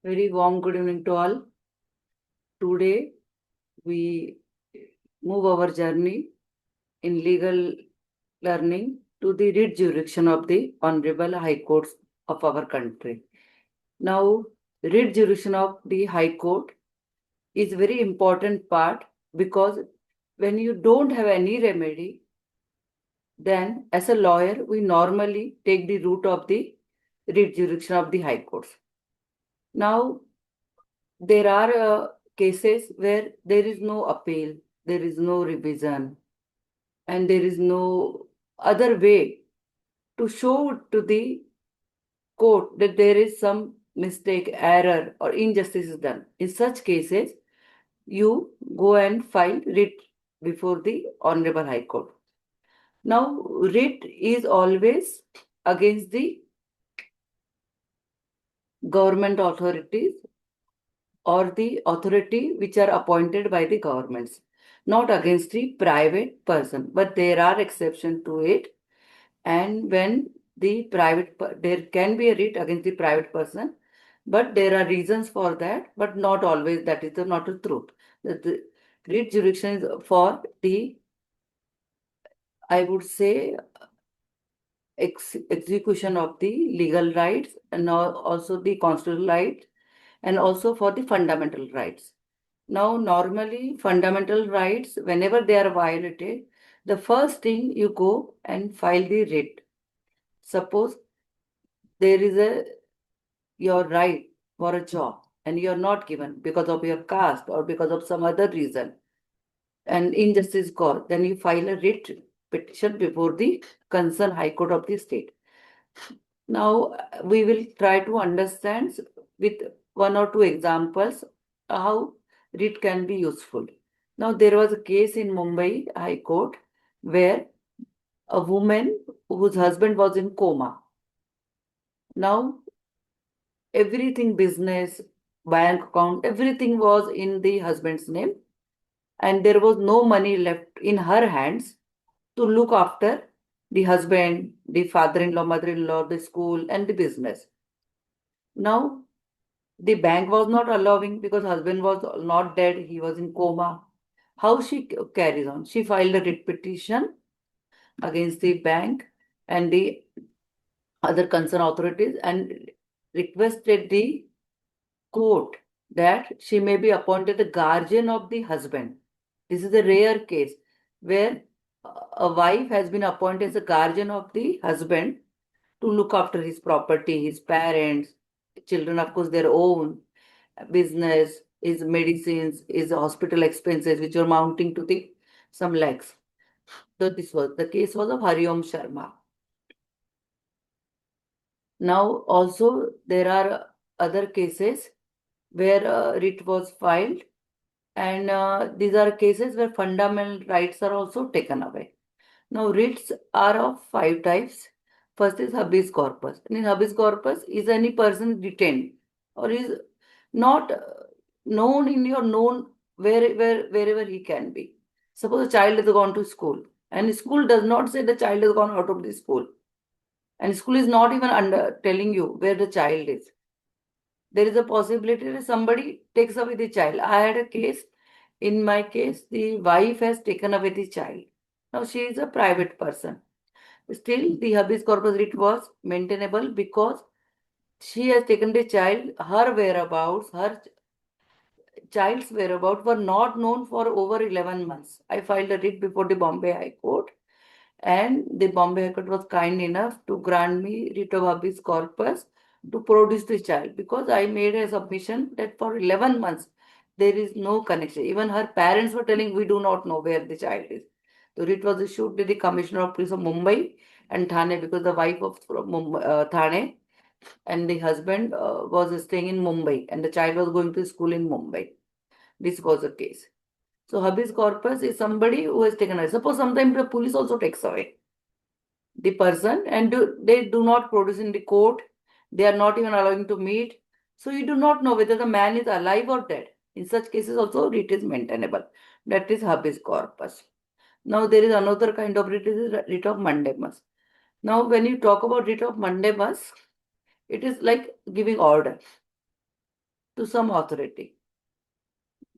Very warm good evening to all. Today we move our journey in legal learning to the writ jurisdiction of the Honorable High Courts of our country. Now, writ jurisdiction of the High Court is very important part because when you don't have any remedy, then as a lawyer, we normally take the route of the writ jurisdiction of the High Courts. Now, there are cases where there is no appeal, there is no revision, and there is no other way to show to the court that there is some mistake, error, or injustice is done. In such cases, you go and file writ before the Honorable High Court. Now, writ is always against the government authorities or the authority which are appointed by the governments, not against the private person. But there are exceptions to it. And when there can be a writ against the private person, but there are reasons for that, but not always that is not the truth. The writ jurisdiction is for the, I would say, execution of the legal rights and also the constitutional rights and also for the fundamental rights. Now, normally, fundamental rights, whenever they are violated, the first thing you go and file the writ. Suppose there is your right for a job and you're not given because of your caste or because of some other reason, and injustice caused, then you file a writ petition before the concerned High Court of the state. Now, we will try to understand with one or two examples how writ can be useful. Now, there was a case in Mumbai High Court where a woman whose husband was in coma. Now, everything, business, bank account, everything was in the husband's name, and there was no money left in her hands to look after the husband, the father-in-law, mother-in-law, the school, and the business. Now, the bank was not allowing because husband was not dead, he was in coma. How she carries on? She filed a writ petition against the bank and the other concerned authorities and requested the court that she may be appointed the guardian of the husband. This is a rare case where a wife has been appointed as a guardian of the husband to look after his property, his parents, children, of course, their own business, his medicines, his hospital expenses, which were mounting to the some lakhs. So this was the case was of Hariom Sharma. Now also there are other cases where writ was filed, and these are cases where fundamental rights are also taken away. Now, writs are of five types. First is habeas corpus. And in habeas corpus is any person detained or is not known in your known wherever he can be. Suppose a child has gone to school and school does not say the child has gone out of the school, and school is not even under telling you where the child is. There is a possibility that somebody takes away the child. I had a case. In my case, the wife has taken away the child. Now she is a private person. Still, the habeas corpus writ was maintainable because she has taken the child, her whereabouts, her child's whereabouts were not known for over 11 months. I filed a writ before the Bombay High Court, and the Bombay High Court was kind enough to grant me writ of habeas corpus to produce the child because I made a submission that for 11 months there is no connection. Even her parents were telling we do not know where the child is. So it was issued to the Commissioner of Police of Mumbai and Thane because the wife of Thane and the husband was staying in Mumbai and the child was going to school in Mumbai. This was the case. So habeas corpus is somebody who has taken away. Suppose sometimes the police also takes away the person and they do not produce in the court. They are not even allowing to meet. So you do not know whether the man is alive or dead. In such cases also writ is maintainable. That is habeas corpus. Now there is another kind of writ, is writ of mandamus. Now when you talk about writ of mandamus, it is like giving order. to some authority.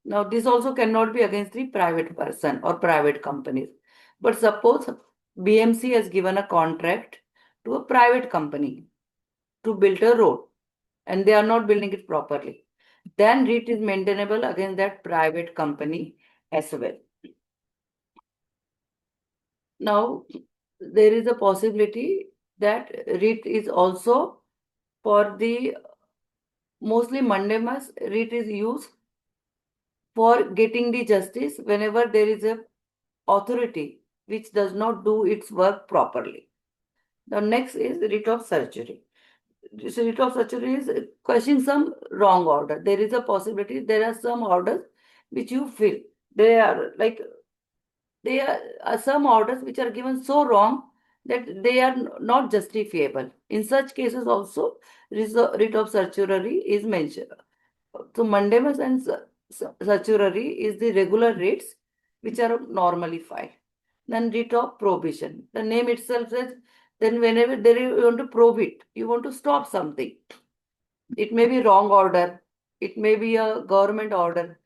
Now, this also cannot be against the private person or private companies. But suppose BMC has given a contract to a private company to build a road and they are not building it properly. Then REIT is maintainable against that private company as well. Now, there is a possibility that REIT is also for the mostly mandamus, REIT is used for getting the justice whenever there is a authority which does not do its work properly. The next is writ of certiorari. This writ of certiorari is questioning some wrong order. There is a possibility there are some orders which you feel they are like there are some orders which are given so wrong that they are not justifiable. In such cases also writ of certiorari is mentioned. So mandamus and certiorari is the regular rates which are normally filed. Then writ of prohibition. The name itself says then whenever there you want to prohibit, you want to stop something. It may be wrong order, it may be a government order,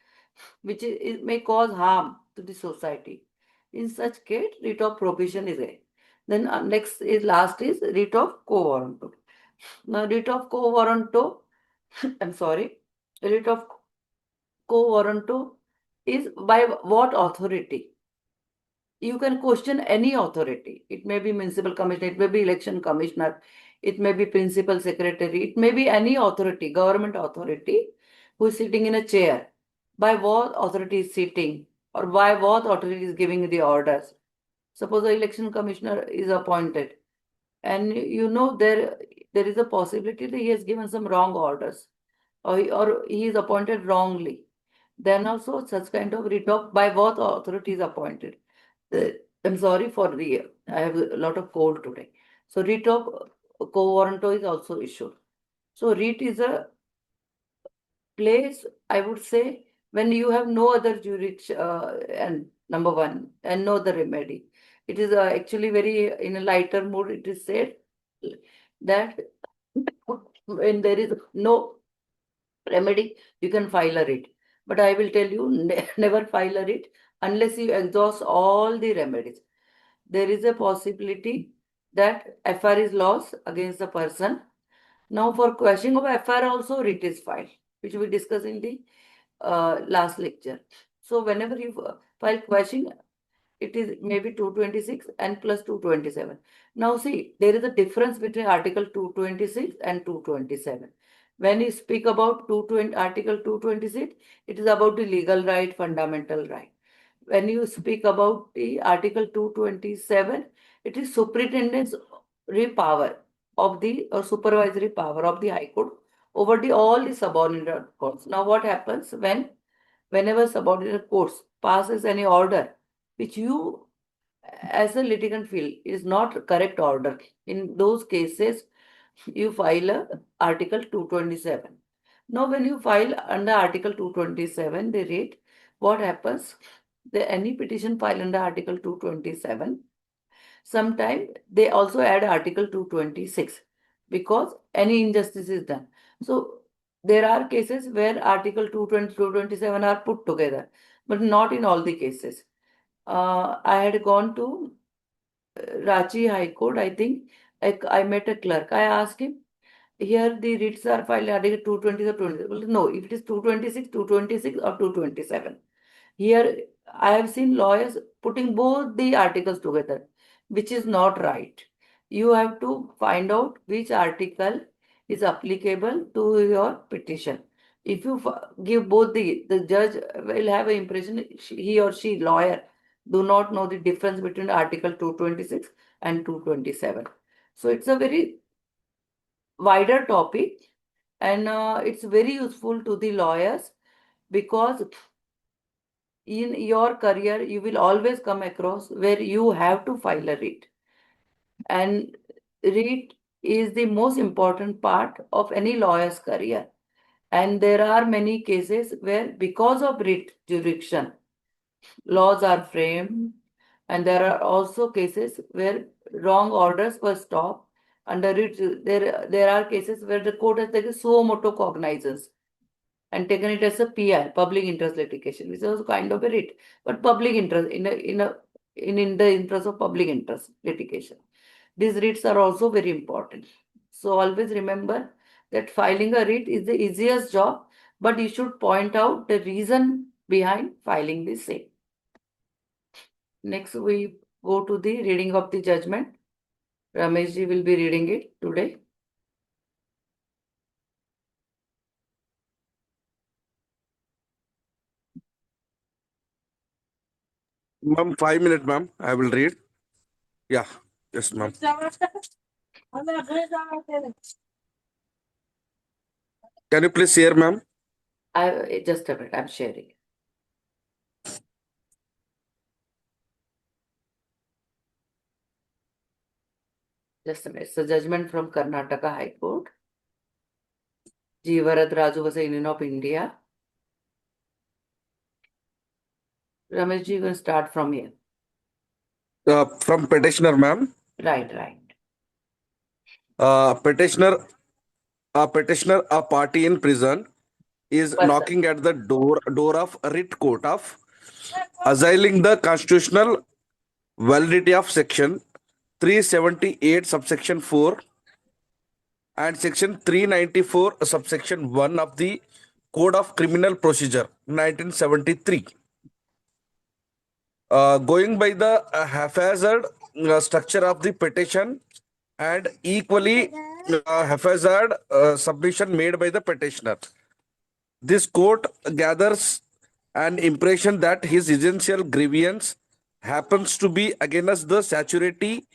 which it may cause harm to the society. In such case, writ of prohibition is a. Then next is last is writ of quo warranto. Now writ of quo warranto, I'm sorry, writ of quo warranto is by what authority? You can question any authority. It may be municipal commissioner, it may be election commissioner, it may be principal secretary, it may be any authority, government authority who is sitting in a chair. By what authority is sitting or by what authority is giving the orders. Suppose the election commissioner is appointed and there is a possibility that he has given some wrong orders or he is appointed wrongly. Then also such kind of writ of by what authority is appointed. Uh, I'm sorry for the, I have a lot of cold today. So writ of quo warranto is also issued. So writ is a place, I would say, when you have no other jurisdiction, and number one, and no other remedy. It is actually very, in a lighter mood, it is said that when there is no remedy, you can file a writ. But I will tell you, never file a writ unless you exhaust all the remedies. There is a possibility that FR is lost against the person. Now, for quashing of FR also writ is filed, which we discussed in the last lecture. So, whenever you file quashing, it is maybe 226 and plus 227. Now, see, there is a difference between Article 226 and 227. When you speak about Article 226, it is about the legal right, fundamental right. When you speak about the Article 227, it is superintendent's power of the or supervisory power of the High Court over the all the subordinate courts. Now, what happens whenever subordinate courts passes any order which you as a litigant feel is not correct order, in those cases you file a Article 227. Now, when you file under Article 227, they read what happens. Any petition filed under Article 227, sometimes they also add Article 226 because any injustice is done. So, there are cases where Article 220, 227 are put together, but not in all the cases. I had gone to Ranchi High Court, I think. I met a clerk. I asked him, here the writs are filed Article 220 or 20. Well, no, if it is 226, 226 or 227. Here, I have seen lawyers putting both the articles together, which is not right. You have to find out which article is applicable to your petition. If you give both the judge will have an impression he or she lawyer do not know the difference between Article 226 and 227. So it's a very wider topic and it's very useful to the lawyers because in your career you will always come across where you have to file a writ, and writ is the most important part of any lawyer's career. And there are many cases where because of writ jurisdiction laws are framed, and there are also cases where wrong orders were stopped under it. There are cases where the court has taken suo motu cognizance and taken it as a PI, public interest litigation, which is also kind of a writ, but public interest in the interest of public interest litigation. These writs are also very important. So always remember that filing a writ is the easiest job, but you should point out the reason behind filing the same. Next, we go to the reading of the judgment. Ramesh ji will be reading it today. Ma'am, 5 minutes, ma'am. I will read. Yeah. Yes, ma'am. Can you please share, ma'am? Just a minute, I'm sharing. Just a minute. It's a judgment from Karnataka High Court. G. Varadaraja was a Union of India. Ramesh ji, you can start from here. From petitioner, ma'am. Right, right. Petitioner, a party in prison, is Person. knocking at the door of a writ court of assailing the constitutional validity of section 378 subsection 4 and section 394 subsection 1 of the Code of Criminal Procedure 1973. Going by the haphazard structure of the petition and equally haphazard submission made by the petitioner, this court gathers an impression that his essential grievance happens to be against the statutory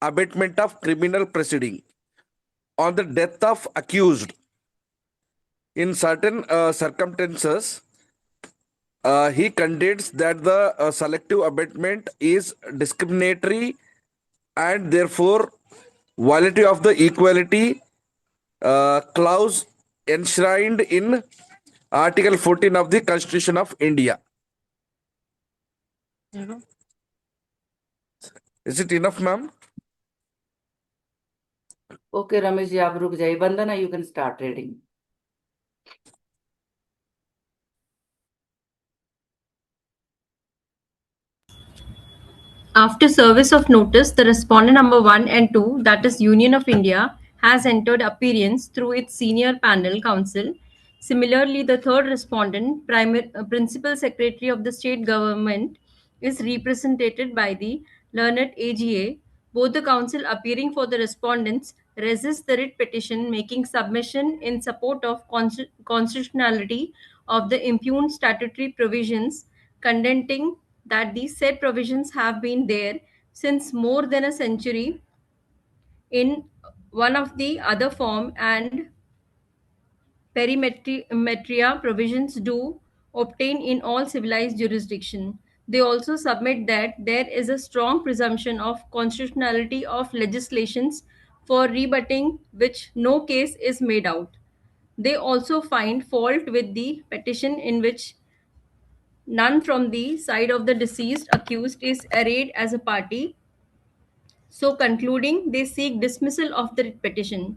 abatement of criminal proceeding on the death of accused. In certain circumstances, he contends that the selective abatement is discriminatory and therefore violative of the equality clause enshrined in Article 14 of the Constitution of India. Is it enough, ma'am? Okay, Ramesh ji, आप रुक जाइए. Vandana, you can start reading. After service of notice, the respondent number 1 and 2, that is Union of India, has entered appearance through its senior panel counsel. Similarly, the third respondent, Principal Secretary of the State Government, is represented by the learned AGA. Both the counsel appearing for the respondents resist the writ petition, making submission in support of constitutionality of the impugned statutory provisions, contending that these said provisions have been there since more than a century in one of the other form, and perimetria provisions do obtain in all civilized jurisdiction. They also submit that there is a strong presumption of constitutionality of legislations for rebutting which no case is made out. They also find fault with the petition in which none from the side of the deceased accused is arrayed as a party. So, concluding, they seek dismissal of the petition.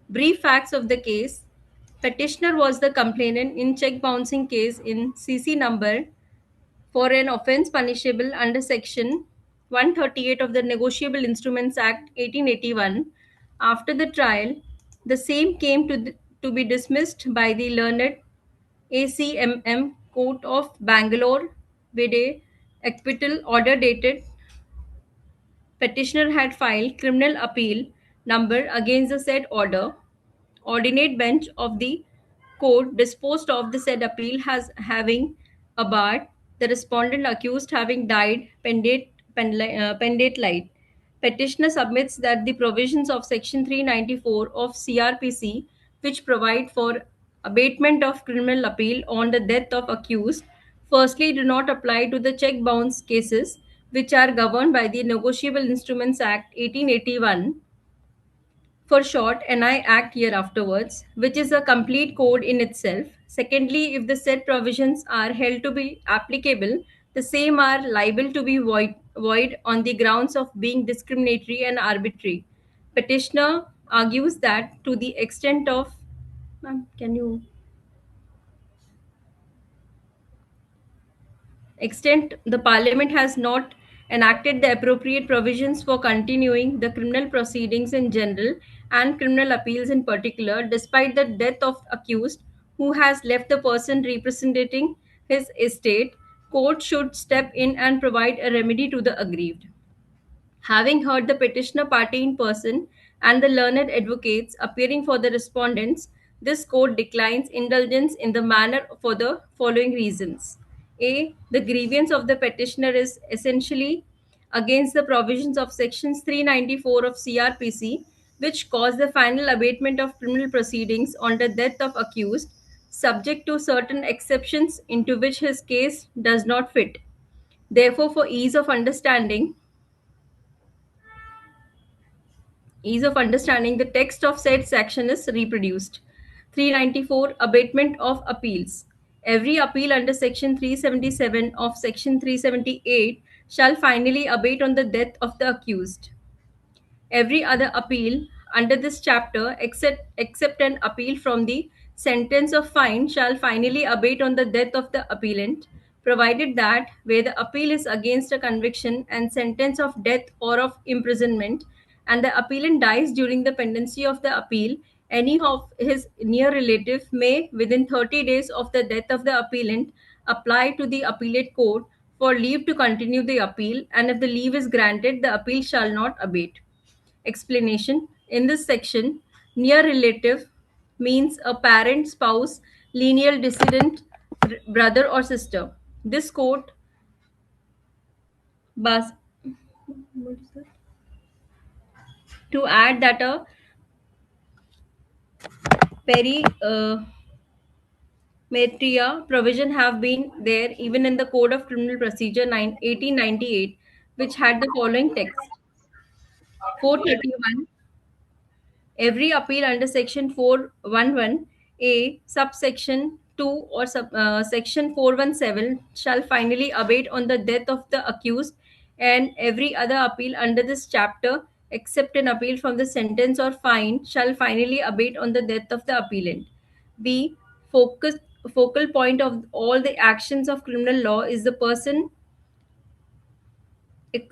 Brief facts of the case. Petitioner was the complainant in check bouncing case in CC number for an offence punishable under section 138 of the Negotiable Instruments Act 1881. After the trial, the same came to be dismissed by the learned ACMM Court of Bangalore with a acquittal order dated. Petitioner had filed criminal appeal number against the said order. Ordinate bench of the court disposed of the said appeal as having abarred the respondent accused having died pendate light. Petitioner submits that the provisions of Section 394 of CRPC, which provide for abatement of criminal appeal on the death of accused, firstly do not apply to the check bounce cases which are governed by the Negotiable Instruments Act 1881, for short NI Act year afterwards, which is a complete code in itself. Secondly, if the said provisions are held to be applicable, the same are liable to be void on the grounds of being discriminatory and arbitrary. Petitioner argues that to the extent of, ma'am, can you extent the Parliament has not enacted the appropriate provisions for continuing the criminal proceedings in general and criminal appeals in particular, despite the death of accused who has left the person representing his estate, court should step in and provide a remedy to the aggrieved. Having heard the petitioner party in person and the learned advocates appearing for the respondents, this court declines indulgence in the manner for the following reasons. A. The grievance of the petitioner is essentially against the provisions of sections 394 of CRPC, which cause the final abatement of criminal proceedings on the death of accused, subject to certain exceptions into which his case does not fit. Therefore, for ease of understanding, the text of said section is reproduced. 394 Abatement of Appeals. Every appeal under Section 377 of Section 378 shall finally abate on the death of the accused. Every other appeal under this chapter, except an appeal from the sentence of fine, shall finally abate on the death of the appellant, provided that where the appeal is against a conviction and sentence of death or of imprisonment, and the appellant dies during the pendency of the appeal, any of his near relative may, within 30 days of the death of the appellant, apply to the appellate court for leave to continue the appeal, and if the leave is granted, the appeal shall not abate. Explanation. In this section, near relative means a parent, spouse, lineal descendant, brother or sister. This court bas- what is that? To add that a perimetria provision have been there even in the Code of Criminal Procedure 1898, which had the following text. 431. Every appeal under Section 411A, subsection 2 or Section 417 shall finally abate on the death of the accused, and every other appeal under this chapter, except an appeal from the sentence or fine, shall finally abate on the death of the appellant. B. Focus, Focal point of all the actions of criminal law is the person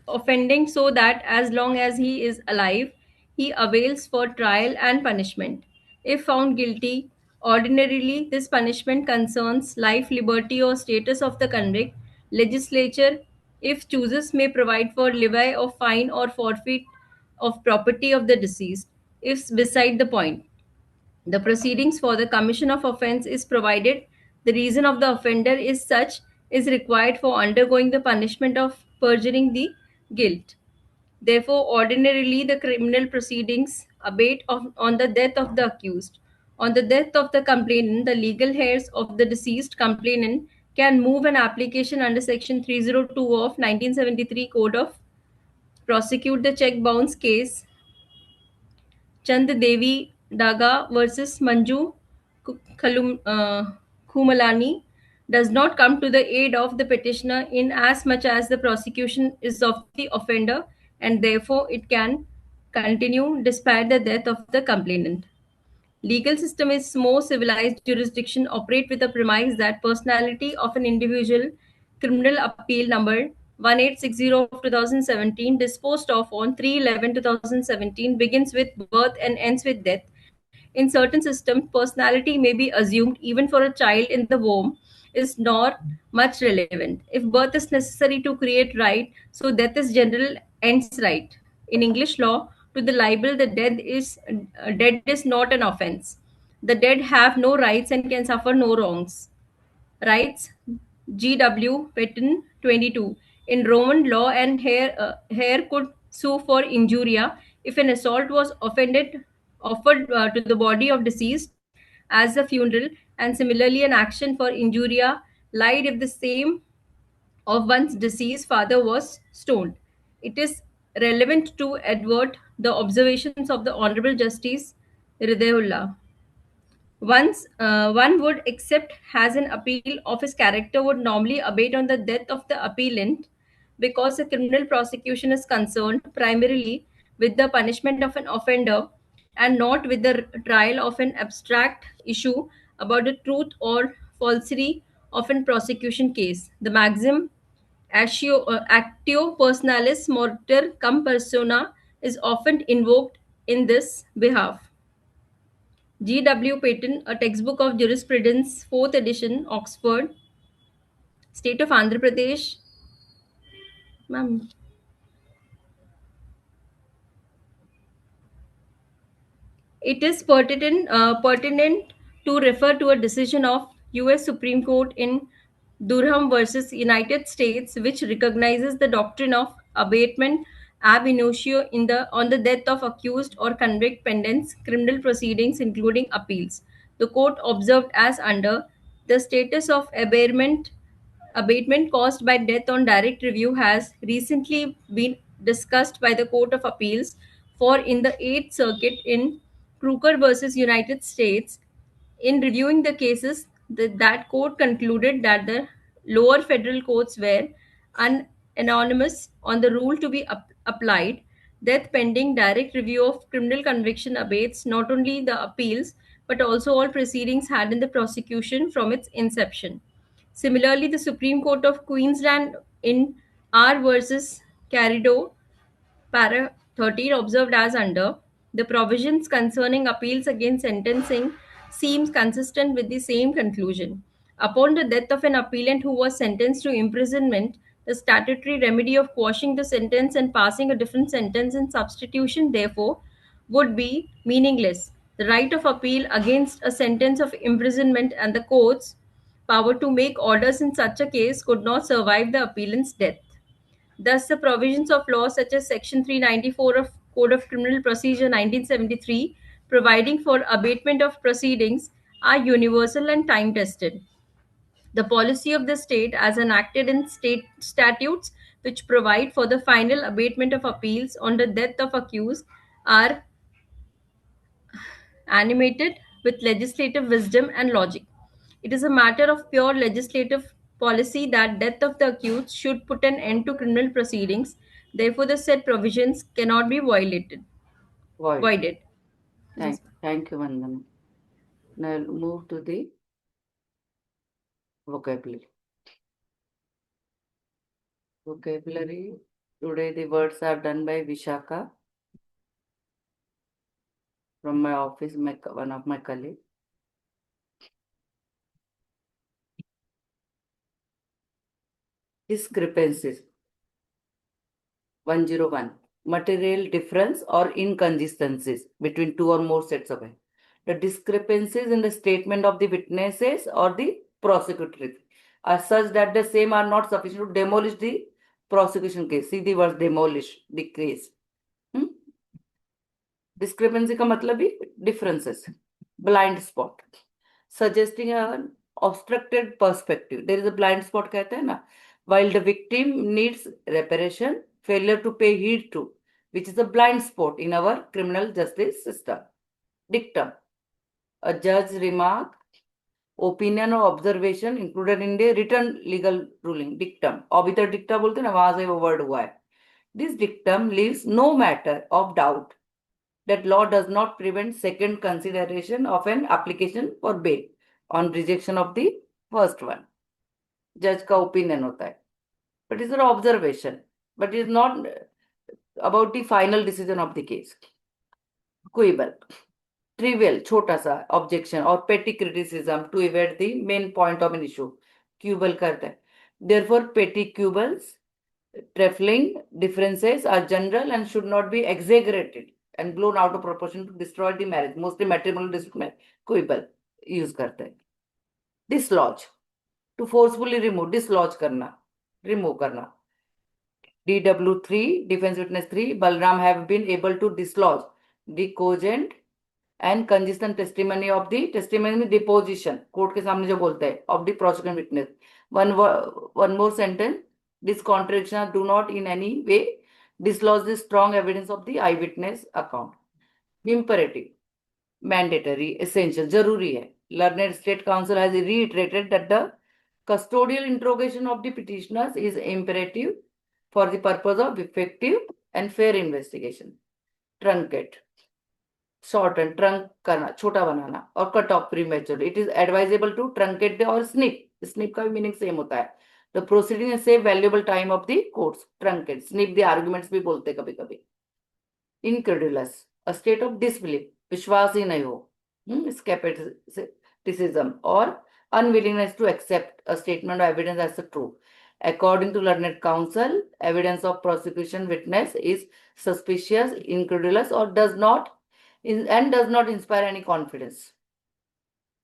offending, so that as long as he is alive, he avails for trial and punishment. If found guilty, ordinarily this punishment concerns life, liberty, or status of the convict. Legislature, if chooses, may provide for levy of fine or forfeit of property of the deceased. If beside the point, the proceedings for the commission of offense is provided, the reason of the offender is such is required for undergoing the punishment of perjuring the guilt. Therefore, ordinarily the criminal proceedings abate on the death of the accused. On the death of the complainant, the legal heirs of the deceased complainant can move an application under Section 302 of 1973 Code of prosecute the check bounce case Chand Devi Daga versus Manju Khumalani does not come to the aid of the petitioner in as much as the prosecution is of the offender, and therefore it can continue despite the death of the complainant. Legal system is more civilized jurisdiction operate with the premise that personality of an individual criminal appeal number 1860 of 2017 disposed of on 311 2017 begins with birth and ends with death. In certain systems, personality may be assumed even for a child in the womb is not much relevant. If birth is necessary to create right, so death is general ends right. In English law, to the libel, the dead is not an offense. The dead have no rights and can suffer no wrongs. Rights. G.W. Patten 22. In Roman law, and heir could sue for injuria if an assault was offered to the body of deceased as a funeral, and similarly an action for injuria lied if the same of one's deceased father was stoned. It is relevant to advert the observations of the Honorable Justice Hridayullah. One would accept as an appeal of his character would normally abate on the death of the appellant, because the criminal prosecution is concerned primarily with the punishment of an offender and not with the trial of an abstract issue about the truth or falsity of a prosecution case. The maxim actio personalis morter cum persona is often invoked in this behalf. G.W. Paton, A Textbook of Jurisprudence, 4th edition, Oxford, State of Andhra Pradesh. Ma'am. It is pertinent to refer to a decision of U.S. Supreme Court in Durham versus United States, which recognizes the doctrine of abatement ab initio on the death of accused or convict pendants criminal proceedings, including appeals. The court observed as under the status of abatement caused by death on direct review has recently been discussed by the Court of Appeals for in the Eighth Circuit in Crooker versus United States. In reviewing the cases, that court concluded that the lower federal courts were unanimous on the rule to be applied. Death pending direct review of criminal conviction abates not only the appeals but also all proceedings had in the prosecution from its inception. Similarly, the Supreme Court of Queensland in R versus Carido Para 13 observed as under, the provisions concerning appeals against sentencing seems consistent with the same conclusion. Upon the death of an appellant who was sentenced to imprisonment, the statutory remedy of quashing the sentence and passing a different sentence in substitution, therefore, would be meaningless. The right of appeal against a sentence of imprisonment and the court's power to make orders in such a case could not survive the appellant's death. Thus, the provisions of law such as Section 394 of Code of Criminal Procedure 1973, providing for abatement of proceedings, are universal and time tested. The policy of the state, as enacted in state statutes which provide for the final abatement of appeals on the death of accused, are animated with legislative wisdom and logic. It is a matter of pure legislative policy that death of the accused should put an end to criminal proceedings. Therefore, the said provisions cannot be voided. Thank you, Vandana. Now I'll move to the vocabulary. Vocabulary. Today the words are done by Vishaka from my office, one of my colleagues. Discrepancies. 101. Material difference or inconsistencies between two or more sets of facts. The discrepancies in the statement of the witnesses or the prosecutor are such that the same are not sufficient to demolish the prosecution case. See the word demolish the case. Discrepancy का मतलब भी differences. Blind spot. Suggesting an obstructed perspective. There is a blind spot कहते हैं ना. While the victim needs reparation, failure to pay heed to, which is a blind spot in our criminal justice system. Dictum. A judge's remark, opinion or observation included in the written legal ruling. Dictum. अब इधर dicta बोलते हैं ना, वहां से वो word हुआ है. This dictum leaves no matter of doubt that law does not prevent second consideration of an application for bail on rejection of the first one. Judge का opinion होता है. But it's an observation. But it's not about the final decision of the case. Quibble. Trivial, छोटा सा objection or petty criticism to evade the main point of an issue. Quibble करता है. Therefore, petty quibbles, trifling differences are general and should not be exaggerated and blown out of proportion to destroy the marriage. Mostly matrimonial dispute में quibble use करते हैं. Dislodge. To forcefully remove, dislodge करना, remove करना. DW3, defense witness 3, Balram have been able to dislodge the cogent and consistent testimony of the testimony deposition. Court के सामने जो बोलता है of the prosecuting witness. One more sentence. These contradictions do not in any way dislodge the strong evidence of the eyewitness account. Imperative, mandatory, essential, जरूरी है. Learned State Council has reiterated that the custodial interrogation of the petitioners is imperative for the purpose of effective and fair investigation. Truncate, shorten, trunk करना, छोटा बनाना, और cut off prematurely. It is advisable to truncate the or snip. Snip का भी meaning same होता है. The proceeding save valuable time of the courts. Truncate, snip the arguments भी बोलते कभी कभी. Incredulous, a state of disbelief, विश्वास ही नहीं हो, skepticism or unwillingness to accept a statement or evidence as a true. According to learned counsel, evidence of prosecution witness is suspicious, incredulous, or does not inspire any confidence.